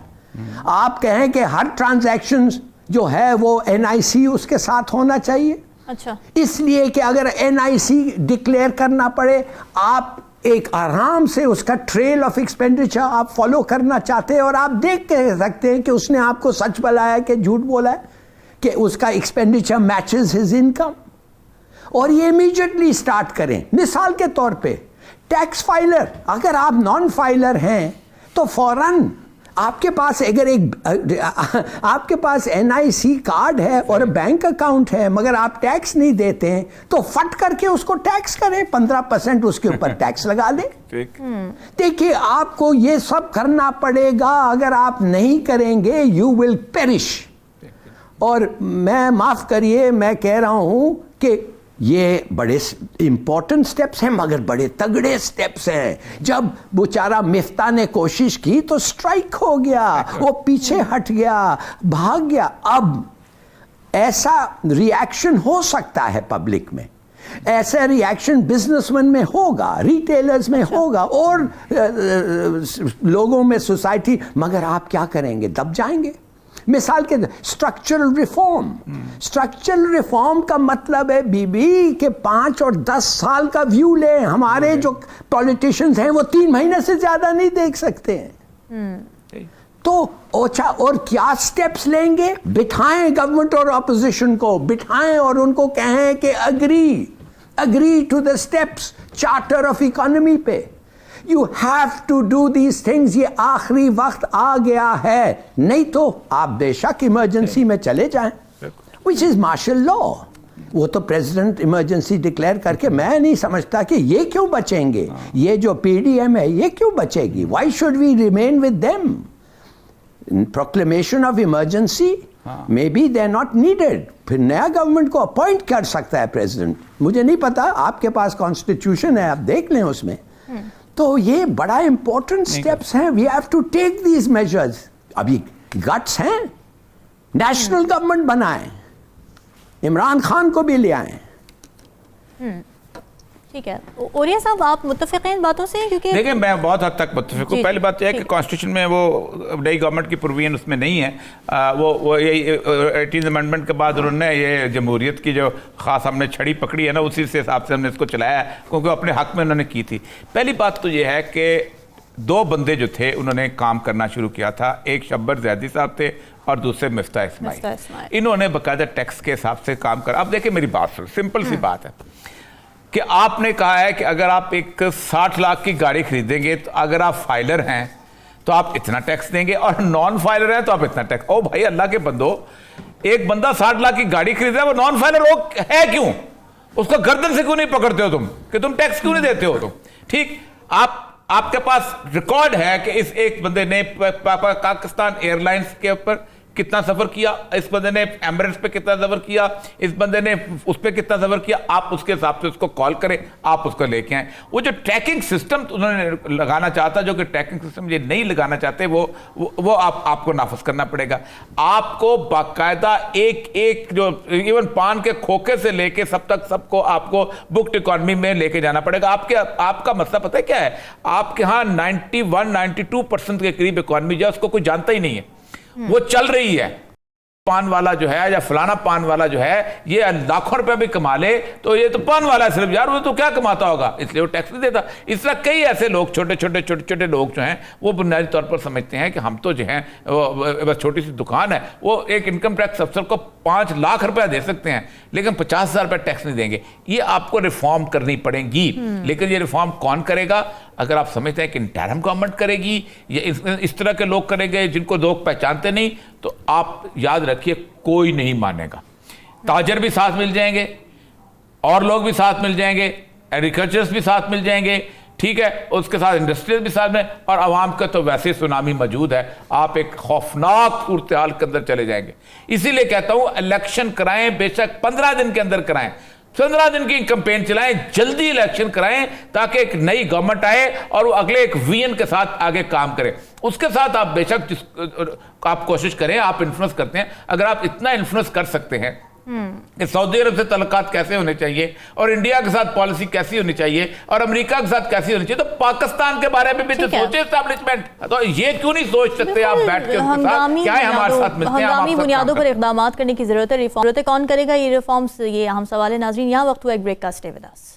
आप कहें कि हर ट्रांजैक्शन जो है वो NIC उसके साथ होना चाहिए। अच्छा, इसलिए कि अगर NIC डिक्लेयर करना पड़े, आप एक आराम से उसका ट्रेल ऑफ एक्सपेंडिचर आप फॉलो करना चाहते हैं, और आप देख के सकते हैं कि उसने आपको सच बोला है कि झूठ बोला है, कि उसका एक्सपेंडिचर मैचेस हिज इनकम। और ये इमीडिएटली स्टार्ट करें। मिसाल के तौर पे टैक्स फाइलर, अगर आप नॉन फाइलर हैं तो फौरन आपके पास अगर आपके पास NIC कार्ड है और बैंक अकाउंट है, मगर आप टैक्स नहीं देते हैं, तो फट करके उसको टैक्स करें, 15% उसके ऊपर टैक्स लगा दें। देखिए, आपको ये सब करना पड़ेगा। अगर आप नहीं करेंगे, यू विल पेरिश। और मैं माफ करिए, मैं कह रहा हूं कि ये बड़े इंपॉर्टेंट स्टेप्स हैं, मगर बड़े तगड़े स्टेप्स हैं। जब बेचारा मिफ्ता ने कोशिश की तो स्ट्राइक हो गया, वो पीछे हट गया, भाग गया। अब ऐसा रिएक्शन हो सकता है पब्लिक में, ऐसा रिएक्शन बिजनेसमैन में होगा, रिटेलर्स में होगा, और लोगों में, सोसाइटी। मगर आप क्या करेंगे? दब जाएंगे। मिसाल के स्ट्रक्चरल रिफॉर्म का मतलब है बीबी के 5 और 10 साल का व्यू लें। हमारे जो पॉलिटिशियंस हैं वो 3 महीने से ज्यादा नहीं देख सकते हैं। तो अच्छा, और क्या स्टेप्स लेंगे? बिठाएं गवर्नमेंट और ऑपोजिशन को, बिठाएं और उनको कहें कि agree to the steps charter of economy पे। You have to do these things। ये आखिरी वक्त आ गया है, नहीं तो आप बेशक इमरजेंसी में चले जाएं, which is martial law। वो तो प्रेसिडेंट इमरजेंसी डिक्लेयर करके, मैं नहीं समझता कि ये क्यों बचेंगे। ये जो PDM है, ये क्यों बचेगी? Why should we remain with them? Proclamation of emergency, maybe they're not needed। फिर नया गवर्नमेंट को अपॉइंट कर सकता है प्रेसिडेंट। मुझे नहीं पता, आपके पास कॉन्स्टिट्यूशन है, आप देख लें उसमें। तो ये बड़ा इंपॉर्टेंट स्टेप्स हैं। We have to take these measures. अभी गट्स हैं, नेशनल गवर्नमेंट बनाएं, इमरान खान को भी ले आए। ठीक है, ओरिया साहब, आप मुत्तफिक हैं इन बातों से? क्योंकि देखिए, मैं बहुत हद तक मुत्तफिक हूँ। पहली बात यह है कि कॉन्स्टिट्यूशन में वो नई गवर्नमेंट की प्रोविजन उसमें नहीं है। वो ये 18th अमेंडमेंट के बाद उन्होंने ये जमहूरियत की जो ख़ास हमने छड़ी पकड़ी है ना, उसी से हिसाब से हमने इसको चलाया है, क्योंकि अपने हक में उन्होंने की थी। पहली बात तो ये है कि 2 बंदे जो थे उन्होंने काम करना शुरू किया था। एक शब्बर जैदी साहब थे और दूसरे मिफ्ता इस्माइल। इन्होंने बाकायदा टैक्स के हिसाब से काम करा। अब देखिए, मेरी बात सुनो, सिंपल सी बात है कि आपने कहा है कि अगर आप एक 60 लाख की गाड़ी खरीदेंगे, तो अगर आप फाइलर हैं तो आप इतना टैक्स देंगे, और नॉन फाइलर हैं तो आप इतना टैक्स। ओ भाई, अल्लाह के बंदो, एक बंदा 60 लाख की गाड़ी खरीद रहा है, वो नॉन फाइलर है क्यों? उसका गर्दन से क्यों नहीं पकड़ते हो तुम, कि तुम टैक्स क्यों नहीं देते हो तुम? ठीक, आपके पास रिकॉर्ड है कि इस एक बंदे ने पाकिस्तान एयरलाइंस के ऊपर कितना सफर किया, इस बंदे ने एमिरेट्स पे कितना सफर किया, इस बंदे ने उस पर कितना सफर किया। आप उसके हिसाब से उसको कॉल करें, आप उसको लेके आए। वो जो ट्रैकिंग सिस्टम उन्होंने लगाना चाहता, जो कि ट्रैकिंग सिस्टम ये नहीं लगाना चाहते, वो आपको नाफिज करना पड़ेगा। आपको बाकायदा एक जो इवन पान के खोखे से लेके सब तक सबको आपको बुक्ड इकॉनमी में लेके जाना पड़ेगा। आपका मसला पता है क्या है? आपके यहाँ 91-92% के करीब इकॉनमी जो है उसको कोई जानता ही नहीं है। वो चल रही है। पान वाला जो है या फलाना पान वाला जो है ये लाखों रुपए भी कमा ले तो ये तो पान वाला है सिर्फ, यार वो तो क्या कमाता होगा, इसलिए वो टैक्स नहीं देता। इस तरह कई ऐसे लोग छोटे छोटे लोग जो हैं वो बुनियादी तौर पर समझते हैं कि हम तो जो हैं बस छोटी सी दुकान है, वो एक इनकम टैक्स अफसर को 5 लाख रुपया दे सकते हैं लेकिन 50,000 रुपये टैक्स नहीं देंगे। ये आपको रिफॉर्म करनी पड़ेगी। लेकिन ये रिफॉर्म कौन करेगा? अगर आप समझते हैं कि इंटरिम गवर्नमेंट करेगी या इस तरह के लोग करेंगे जिनको लोग पहचानते नहीं, तो आप याद रखिए कोई नहीं मानेगा। ताजर भी साथ मिल जाएंगे और लोग भी साथ मिल जाएंगे, एग्रीकल्चर्स भी साथ मिल जाएंगे, ठीक है, उसके साथ इंडस्ट्रीज भी साथ में, और आवाम का तो वैसे सुनामी मौजूद है। आप एक खौफनाक सूरत हाल के अंदर चले जाएंगे। इसीलिए कहता हूं इलेक्शन कराएं, बेशक 15 दिन के अंदर कराएं, 15 दिन की कैंपेन चलाएं, जल्दी इलेक्शन कराएं ताकि एक नई गवर्नमेंट आए और वो अगले एक विजन के साथ आगे काम करे। उसके साथ आप बेशक आप कोशिश करें, आप इन्फ्लुएंस करते हैं। अगर आप इतना इन्फ्लुएंस कर सकते हैं कि सऊदी अरब से तल्लुकात कैसे होने चाहिए और इंडिया के साथ पॉलिसी कैसी होनी चाहिए और अमेरिका के साथ कैसी होनी चाहिए, तो पाकिस्तान के बारे में भी तो सोचे एस्टैब्लिशमेंट। तो ये क्यों नहीं सोच सकते आप बैठ के उनके साथ, क्या है हमारे साथ मिलते हैं, हंगामी बुनियादों पर इक़दाम करने की जरूरत है। रिफॉर्म कौन करेगा ये रिफॉर्म्स, ये अहम सवाल है। नाज़रीन, यहाँ वक्त हुआ एक ब्रेक का, stay with us.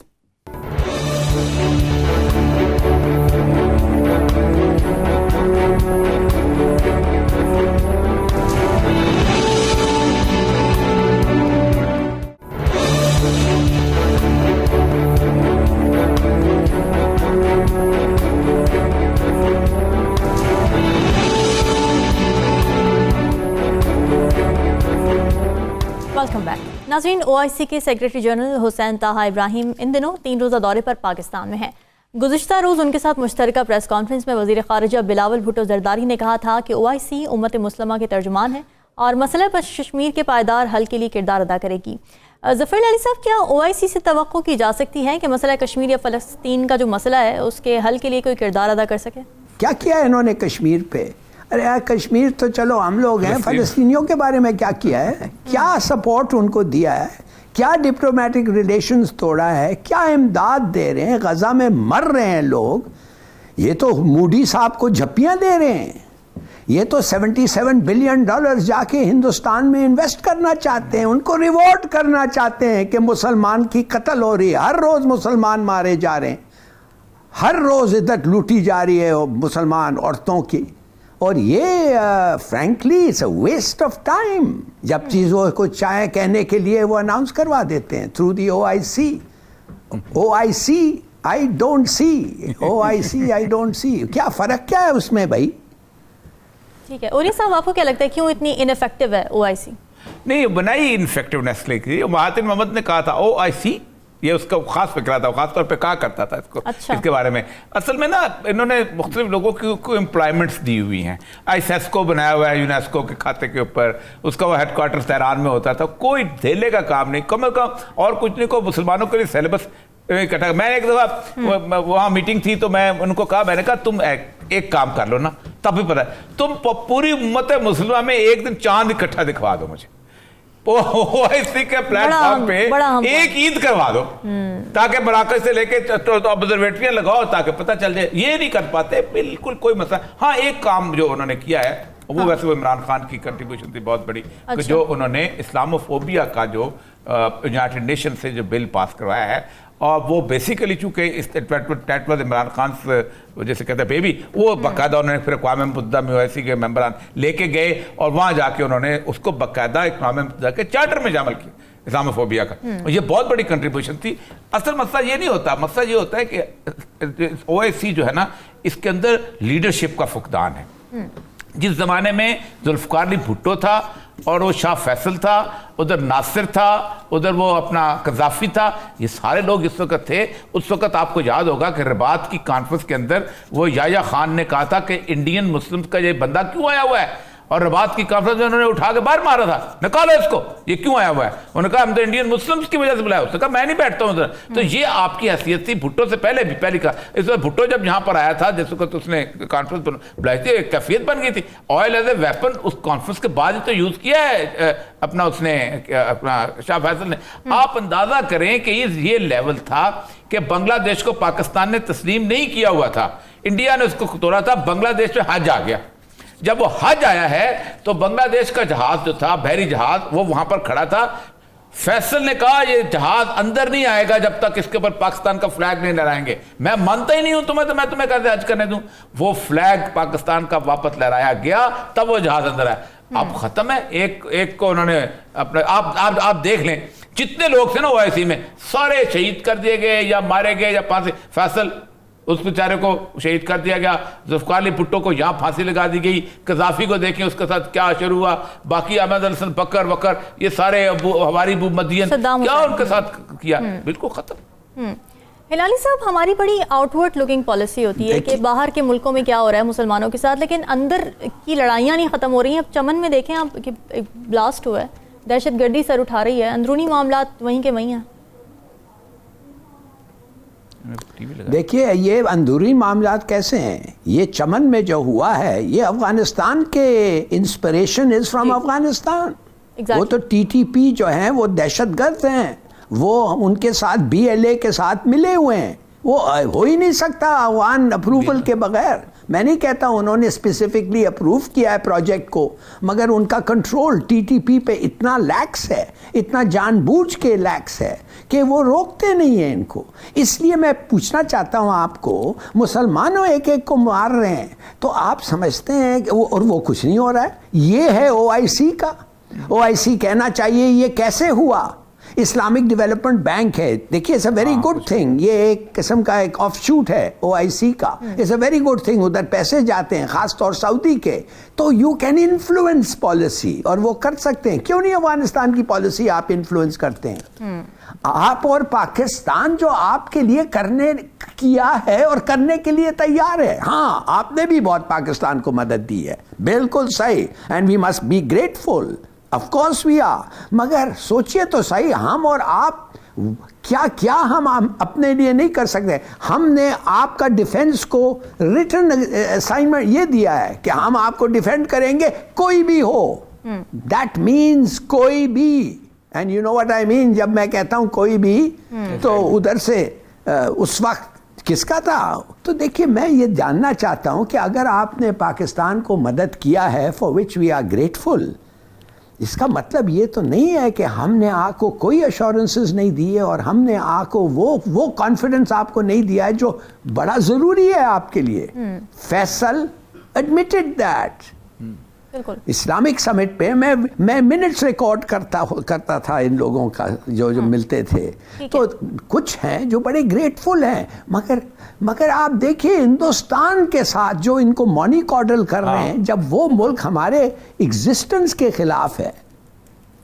Welcome back. नाज़रीन, OIC के सेक्रेटरी जनरल हुसैन ताहा इब्राहिम इन दिनों 3 रोज़ा दौरे पर पाकिस्तान में हैं। गुज़िश्ता रोज़ उनके साथ मुश्तरका प्रेस कॉन्फ्रेंस में वज़ीर ख़ारिजा बिलावल भुट्टो ज़रदारी ने कहा था कि OIC उम्मत मुस्लिमा के तर्जुमान है और मसला कश्मीर के पायदार हल के लिए किरदार अदा करेगी। ज़फ़र अली साहब, क्या OIC से तवक्को की जा सकती है कि मसला कश्मीर या फ़लस्तीन का जो मसला है उसके हल के लिए कोई किरदार अदा कर सके? क्या किया है इन्होंने कश्मीर पे? अरे यार, कश्मीर तो चलो हम लोग हैं, फ़लस्तीनियों के बारे में क्या किया है? क्या सपोर्ट उनको दिया है? क्या डिप्लोमेटिक रिलेशंस तोड़ा है? क्या इमदाद दे रहे हैं? गज़ा में मर रहे हैं लोग, ये तो मूडी साहब को झप्पियाँ दे रहे हैं। ये तो $77 बिलियन जाके हिंदुस्तान में इन्वेस्ट करना चाहते हैं, उनको रिवॉर्ड करना चाहते हैं कि मुसलमान की कत्ल हो रही है, हर रोज़ मुसलमान मारे जा रहे हैं, हर रोज़ इज्जत लूटी जा रही है मुसलमान औरतों की। और ये frankly it's a waste of time. जब चीज़ों को चाहे कहने के लिए वो अनाउंस करवा देते हैं through the OIC I don't see, OIC I don't see. क्या फ़र्क क्या है उसमें भाई? ठीक है, उरी साहब, आपको क्या लगता है क्यों इतनी इनफेक्टिव है OIC? नहीं, बनाई इनफेक्टिवनेस लेके महातिर मोहम्मद ने कहा था OIC, ये उसका खास फिक्रा था, खास तौर पे कहा करता था इसको। अच्छा। इसके बारे में असल में ना इन्होंने मुख्तलिफ लोगों को एम्प्लॉयमेंट्स दी हुई हैं। ISESCO बनाया हुआ है यूनेस्को के खाते के ऊपर, उसका वो हेडक्वार्टर तेहरान में होता था। कोई धेले का काम नहीं, कम से कम और कुछ नहीं को मुसलमानों के लिए सिलेबस इकट्ठा। मैं एक दफ़ा वहाँ मीटिंग थी तो मैं उनको कहा, मैंने कहा तुम एक काम कर लो ना, तब भी पता है, तुम पूरी उम्मत मुसलमान में एक दिन चांद इकट्ठा दिखवा दो मुझे, OIC के प्लेटफॉर्म पे एक ईद करवा दो ताकि मराकज से लेके ऑब्जर्वेटरियां लगाओ ताकि पता चल जाए। ये नहीं कर पाते, बिल्कुल कोई मसला। हाँ, एक काम जो उन्होंने किया है वो वैसे वो इमरान खान की कंट्रीब्यूशन थी बहुत बड़ी। अच्छा। कि जो उन्होंने इस्लामोफोबिया का जो यूनाइटेड नेशन से जो बिल पास करवाया है, और वो बेसिकली चूंकि इमरान खान जैसे कहते हैं बेबी, वो बाकायदा उन्होंने फिर अक़वाम मुत्तहिदा में OIC के मेंबरान लेके गए और वहाँ जाके उन्होंने उसको बाकायदा अक़वाम मुत्तहिदा के चार्टर में शामिल किया इस्लामोफोबिया का। ये बहुत बड़ी कंट्रीब्यूशन थी। असल मसला ये नहीं होता, मसला ये होता है कि OIC जो है ना, इसके अंदर लीडरशिप का फुकदान है। जिस ज़माने में जुल्फ़िकार अली भुट्टो था और वो शाह फैसल था, उधर नासिर था, उधर वो अपना कज़ाफ़ी था, ये सारे लोग इस वक्त थे। उस वक्त आपको याद होगा कि रबात की कॉन्फ्रेंस के अंदर वो याया खान ने कहा था कि इंडियन मुस्लिम्स का ये बंदा क्यों आया हुआ है, और रबात की कॉन्फ्रेंस में उन्होंने उठा के बाहर मारा था, निकालो इसको, ये क्यों आया हुआ है। उन्होंने कहा हम तो इंडियन मुस्लिम्स की वजह से बुलाया। उसने कहा मैं नहीं बैठता हूँ उधर। तो ये आपकी हैसियत थी भुट्टो से पहले भी, पहली का इस वक्त भुट्टो जब यहाँ पर आया था, जिस वक्त उसने कॉन्फ्रेंस बुलाई थी, कैफियत बन गई थी। ऑयल एज ए वेपन उस कॉन्फ्रेंस के बाद ही तो यूज़ किया है अपना उसने, अपना शाह फैसल ने। आप अंदाज़ा करें कि ये लेवल था कि बांग्लादेश को पाकिस्तान ने तस्लीम नहीं किया हुआ था, इंडिया ने उसको तोड़ा था, बांग्लादेश में हज आ गया। जब वो हज आया है तो बांग्लादेश का जहाज जो था, बहरी जहाज, वो वहां पर खड़ा था। फैसल ने कहा ये जहाज अंदर नहीं आएगा जब तक इसके ऊपर पाकिस्तान का फ्लैग नहीं लहराएंगे। मैं मानता ही नहीं हूं तुम्हें, तो मैं तुम्हें कैसे हज करने दूं। वो फ्लैग पाकिस्तान का वापस लहराया गया, तब वो जहाज अंदर आया। अब खत्म है। एक को उन्होंने अपने आप देख लें, जितने लोग थे ना ओआईसी में, सारे शहीद कर दिए गए या मारे गए या फांसी। फैसल, उस बेचारे को शहीद कर दिया गया। जुल्फकार अली भुट्टो को यहाँ फांसी लगा दी गई। कज़ाफी को देखें उसके साथ क्या शुरू हुआ। बाकी अहमद हसन बकर वकर, ये सारे हमारी मदियन, क्या उनके साथ किया, बिल्कुल खत्म। हिलाली साहब, हमारी बड़ी आउटवर्ड लुकिंग पॉलिसी होती है कि बाहर के मुल्कों में क्या हो रहा है मुसलमानों के साथ, लेकिन अंदर की लड़ाइयाँ नहीं ख़त्म हो रही हैं। अब चमन में देखें आप कि एक ब्लास्ट हुआ है, दहशतगर्दी सर उठा रही है, अंदरूनी मामला वहीं के वहीं हैं। देखिए, ये अंदरूनी मामलात कैसे हैं? ये चमन में जो हुआ है, ये अफगानिस्तान के इंस्पिरेशन इज फ्रॉम अफगानिस्तान। वो तो टीटीपी जो हैं वो दहशतगर्द हैं, वो उनके साथ बीएलए के साथ मिले हुए हैं। वो हो ही नहीं सकता अफगान अप्रूवल के बगैर। मैं नहीं कहता उन्होंने स्पेसिफिकली अप्रूव किया है प्रोजेक्ट को, मगर उनका कंट्रोल टीटीपी पे इतना लैक्स है, इतना जानबूझ के लैक्स है कि वो रोकते नहीं हैं इनको। इसलिए मैं पूछना चाहता हूँ आपको, मुसलमानों एक एक को मार रहे हैं तो आप समझते हैं कि और वो कुछ नहीं हो रहा है। ये है ओआईसी का। ओआईसी कहना चाहिए ये कैसे हुआ। इस्लामिक डेवलपमेंट बैंक है, देखिए it's a very good thing. ये एक किस्म का एक ऑफशूट है ओआईसी का। It's a very good thing. उधर पैसे जाते हैं, खास तौर सऊदी के। तो यू कैन इन्फ्लुएंस पॉलिसी, और वो कर सकते हैं। क्यों नहीं अफगानिस्तान की पॉलिसी आप इन्फ्लुएंस करते हैं? आप और पाकिस्तान जो आपके लिए करने किया है और करने के लिए तैयार है। हाँ, आपने भी बहुत पाकिस्तान को मदद दी है, बिल्कुल सही, and we must be grateful, of course we are. मगर सोचिए तो सही, हम और आप क्या क्या हम अपने लिए नहीं कर सकते। हमने आपका डिफेंस को रिटर्न असाइनमेंट ये दिया है कि हम आपको डिफेंड करेंगे, कोई भी हो। दैट मीन्स कोई भी, and you know what I mean. जब मैं कहता हूं कोई भी, तो उधर से उस वक्त किसका था। तो देखिए, मैं ये जानना चाहता हूं कि अगर आपने पाकिस्तान को मदद किया है, for which we are grateful, इसका मतलब ये तो नहीं है कि हमने आपको कोई अश्योरेंसेस नहीं दिए और हमने आपको वो कॉन्फिडेंस आपको नहीं दिया है जो बड़ा ज़रूरी है आपके लिए। Faisal admitted that. Islamic summit पे मैं मिनट्स रिकॉर्ड करता था इन लोगों का जो मिलते थे। तो कुछ हैं जो बड़े ग्रेटफुल हैं, मगर आप देखिए हिंदुस्तान के साथ जो इनको मनी कॉर्डल कर रहे हैं, जब वो मुल्क हमारे एग्जिस्टेंस के खिलाफ है,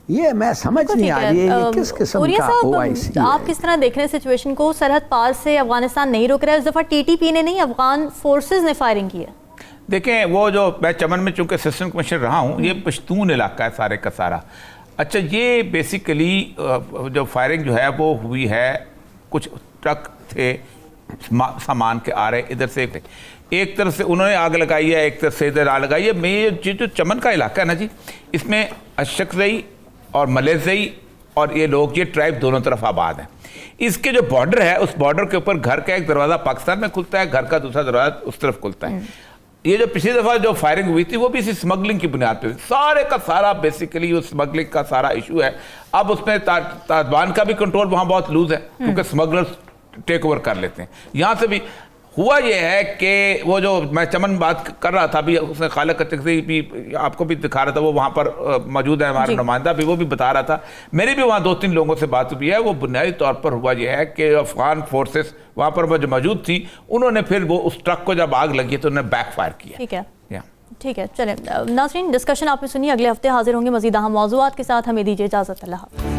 ये मैं समझ नहीं आ रही है ये किस किस्म का ओआईसी है। आप किस तरह देख रहे हैं सिचुएशन को? सरहद पार से अफगानिस्तान नहीं रुक रहा है, इस दफ़ा टीटीपी ने नहीं, अफगान फोर्सेज ने फायरिंग की है। देखें, वो जो मैं चमन में चूंकि असिस्टेंट कमिश्नर रहा हूँ, ये पश्तून इलाका है सारे का सारा। अच्छा, ये बेसिकली जो फायरिंग जो है वो हुई है, कुछ ट्रक थे सामान के आ रहे, इधर से एक तरफ से उन्होंने आग लगाई है, एक तरफ से इधर आग लगाई है। मैं ये जो चमन का इलाका है ना जी, इसमें अशकजई और मलेजई और ये लोग, ये ट्राइब दोनों तरफ आबाद हैं। इसके जो बॉर्डर है, उस बॉर्डर के ऊपर घर का एक दरवाज़ा पाकिस्तान में खुलता है, घर का दूसरा दरवाज़ा उस तरफ खुलता है। ये जो पिछली दफ़ा जो फायरिंग हुई थी वो भी इसी स्मगलिंग की बुनियाद पे, सारे का सारा बेसिकली उस स्मगलिंग का सारा इशू है। अब उसमें तालिबान का भी कंट्रोल वहाँ बहुत लूज है, क्योंकि स्मगलर्स टेक ओवर कर लेते हैं। यहाँ से भी हुआ ये है कि वो जो मैं चमन बात कर रहा था, अभी उसने खालिद कतकज़ई भी आपको भी दिखा रहा था, वो वहाँ पर मौजूद है, हमारा नुमाइंदा भी, वो भी बता रहा था। मेरी भी वहाँ 2-3 लोगों से बात हुई है। वो बुनियादी तौर पर हुआ ये है कि अफगान फोर्सेस वहाँ पर जो मौजूद थी, उन्होंने फिर वो उस ट्रक को जब आग लगी तो उन्होंने बैक फायर किया। ठीक है, चलें नाज़रीन, डिस्कशन आपने सुनी। अगले हफ्ते हाजिर होंगे मज़ीद अहम मौज़ूआत के साथ। हमें दीजिए इजाज़त। अल्लाह हाफ़िज़।